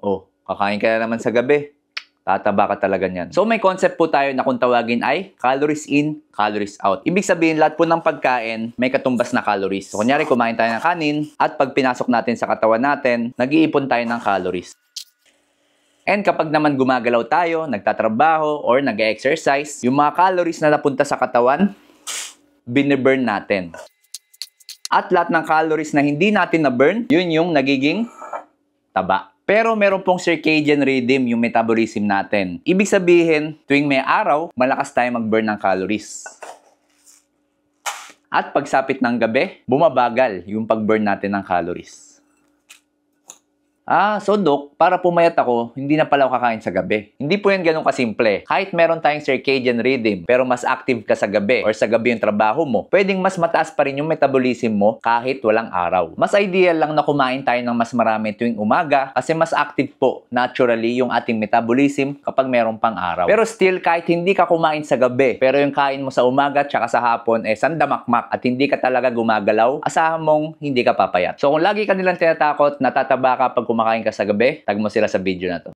Oh, kakain ka na naman sa gabi. Tataba ka talaga niyan. So may concept po tayo na kung tawagin ay calories in, calories out. Ibig sabihin, lahat po ng pagkain may katumbas na calories. So kunyari, kumain tayo ng kanin at pag pinasok natin sa katawan natin, nag-iipon tayo ng calories. And kapag naman gumagalaw tayo, nagtatrabaho, or nag-exercise, yung mga calories na napunta sa katawan, biniburn natin. At lahat ng calories na hindi natin na-burn, yun yung nagiging taba. Pero meron pong circadian rhythm yung metabolism natin. Ibig sabihin, tuwing may araw, malakas tayo mag-burn ng calories. At pagsapit ng gabi, bumabagal yung pag-burn natin ng calories. So Doc, para pumayat ako, hindi na pala ako kakain sa gabi. Hindi po yan ganun kasimple. Kahit meron tayong circadian rhythm, pero mas active ka sa gabi or sa gabi yung trabaho mo, pwedeng mas mataas pa rin yung metabolism mo kahit walang araw. Mas ideal lang na kumain tayo ng mas marami tuwing umaga kasi mas active po naturally yung ating metabolism kapag meron pang araw. Pero still, kahit hindi ka kumain sa gabi, pero yung kain mo sa umaga tsaka sa hapon sandamakmak at hindi ka talaga gumagalaw, asahan mong hindi ka papayat. So kung lagi ka nilang tinatakot, natataba ka pag kumakain ka sa gabi, tag mo sila sa video na to.